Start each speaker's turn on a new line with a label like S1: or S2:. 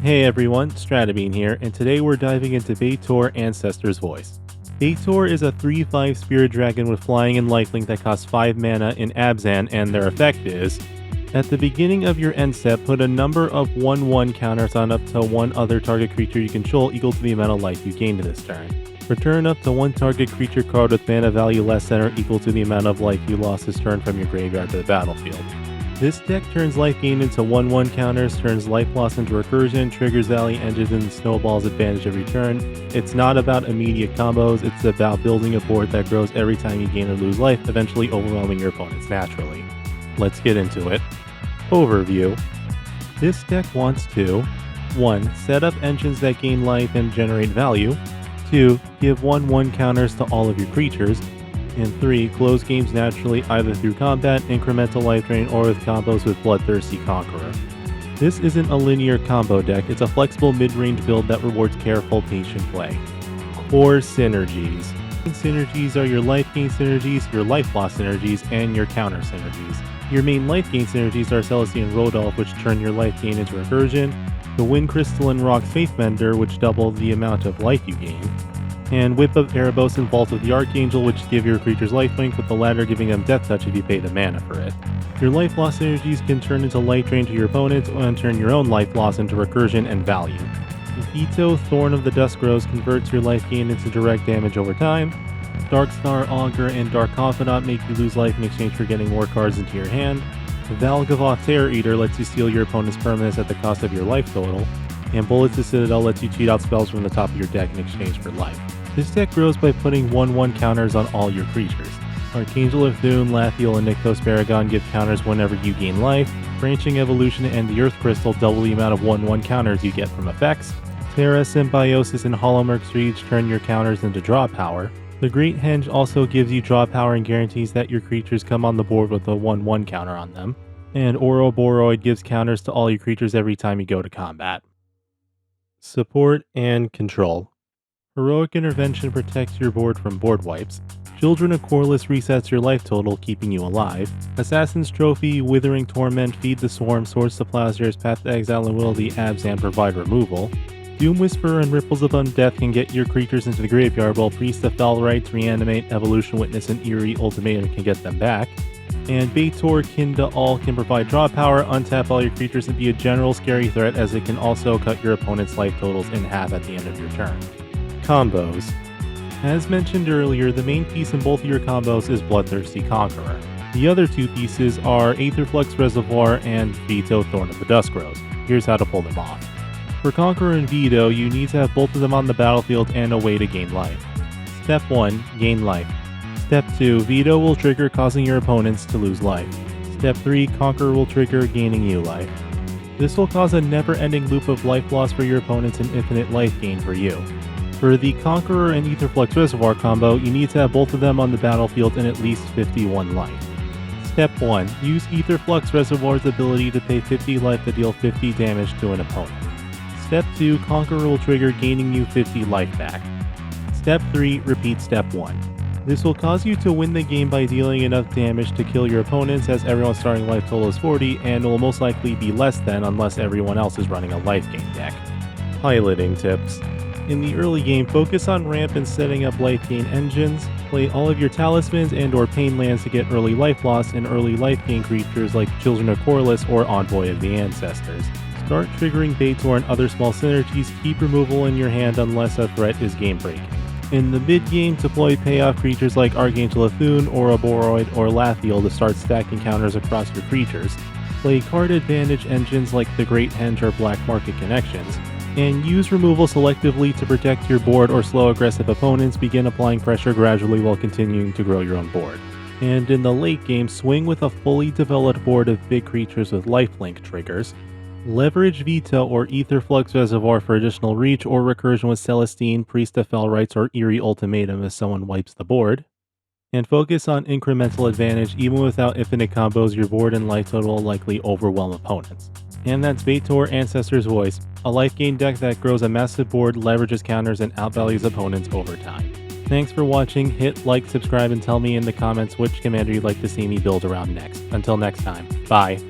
S1: Hey everyone, Stratabean here, and today we're diving into Betor Ancestor's Voice. Betor is a 3/5 spirit dragon with flying and lifelink that costs 5 mana in Abzan, and their effect is, at the beginning of your end step, put a number of 1/1 counters on up to one other target creature you control equal to the amount of life you gained this turn. Return up to one target creature card with mana value less than or equal to the amount of life you lost this turn from your graveyard to the battlefield. This deck turns Lifegain into 1/1 counters, turns Lifeloss into recursion, triggers Valley Engines, and snowballs advantage every turn. It's not about immediate combos, it's about building a board that grows every time you gain or lose life, eventually overwhelming your opponents naturally. Let's get into it. Overview. This deck wants to 1. Set up engines that gain life and generate value. 2. Give 1/1 counters to all of your creatures. And 3. Close games naturally either through combat, incremental life drain, or with combos with Bloodthirsty Conqueror. This isn't a linear combo deck, it's a flexible mid-range build that rewards careful, patient play. Core synergies. Synergies are your Lifegain synergies, your Lifeloss synergies, and your counter synergies. Your main Lifegain synergies are Celestine and Rodolph, which turn your Lifegain into recursion, the Wind Crystal and Rock Faithbender, which double the amount of life you gain, and Whip of Erebos and Vault of the Archangel, which give your creatures lifelink, with the latter giving them Death Touch if you pay the mana for it. Your Lifeloss synergies can turn into Life Drain to your opponents, and turn your own Lifeloss into recursion and value. Veto, Thorn of the Duskgrows converts your life gain into direct damage over time. Darkstar, Augur, and Dark Confidant make you lose life in exchange for getting more cards into your hand. Valgavoth Terror Eater lets you steal your opponent's permanents at the cost of your life total. And Bullets to Citadel lets you cheat out spells from the top of your deck in exchange for life. This deck grows by putting 1/1 counters on all your creatures. Archangel of Thune, Lathiel, and Nykthos Paragon give counters whenever you gain life. Branching Evolution and the Earth Crystal double the amount of 1/1 counters you get from effects. Terra, Symbiosis, and Hollowmurk's Reach turn your counters into draw power. The Great Henge also gives you draw power and guarantees that your creatures come on the board with a 1/1 counter on them. And Ouroboros gives counters to all your creatures every time you go to combat. Support and control. Heroic Intervention protects your board from board wipes. Children of Corliss resets your life total, keeping you alive. Assassin's Trophy, Withering Torment, Feed the Swarm, Swords to Plowshares, Path to Exile, and Will of the Abzan provide removal. Doom Whisperer and Ripples of Undeath can get your creatures into the graveyard, while Priest of Felrites, Reanimate, Evolution Witness, and Eerie Ultimatum can get them back. And Betor, Kin to All can provide draw power, untap all your creatures, and be a general scary threat, as it can also cut your opponent's life totals in half at the end of your turn. Combos. As mentioned earlier, the main piece in both of your combos is Bloodthirsty Conqueror. The other two pieces are Aetherflux Reservoir and Veto, Thorn of the Duskgrows. Here's how to pull them off. For Conqueror and Veto, you need to have both of them on the battlefield and a way to gain life. Step 1. Gain life. Step 2. Veto will trigger, causing your opponents to lose life. Step 3. Conqueror will trigger, gaining you life. This will cause a never-ending loop of life loss for your opponents and infinite life gain for you. For the Conqueror and Aetherflux Reservoir combo, you need to have both of them on the battlefield and at least 51 life. Step 1. Use Aetherflux Reservoir's ability to pay 50 life to deal 50 damage to an opponent. Step 2. Conqueror will trigger, gaining you 50 life back. Step 3. Repeat Step 1. This will cause you to win the game by dealing enough damage to kill your opponents, as everyone's starting life total is 40, and will most likely be less than unless everyone else is running a Lifegain deck. Piloting tips. In the early game, focus on ramp and setting up Lifegain engines. Play all of your talismans and or pain lands to get early life loss and early Lifegain creatures like Children of Corliss or Envoy of the Ancestors. Start triggering Betor and other small synergies, keep removal in your hand unless a threat is game breaking. In the mid-game, deploy payoff creatures like Archangel of Thune, Ouroboros, or Lathiel to start stacking counters across your creatures. Play card advantage engines like the Great Henge or Black Market Connections. And use removal selectively to protect your board or slow aggressive opponents. Begin applying pressure gradually while continuing to grow your own board. And in the late game, swing with a fully developed board of big creatures with lifelink triggers. Leverage Veto or Aetherflux Reservoir for additional reach, or recursion with Celestine, Priest of Felrites, or Eerie Ultimatum if someone wipes the board. And focus on incremental advantage. Even without infinite combos, your board and life total will likely overwhelm opponents. And that's Betor Ancestor's Voice, a Lifegain deck that grows a massive board, leverages counters, and outvalues opponents over time. Thanks for watching. Hit like, subscribe, and tell me in the comments which commander you'd like to see me build around next. Until next time, bye.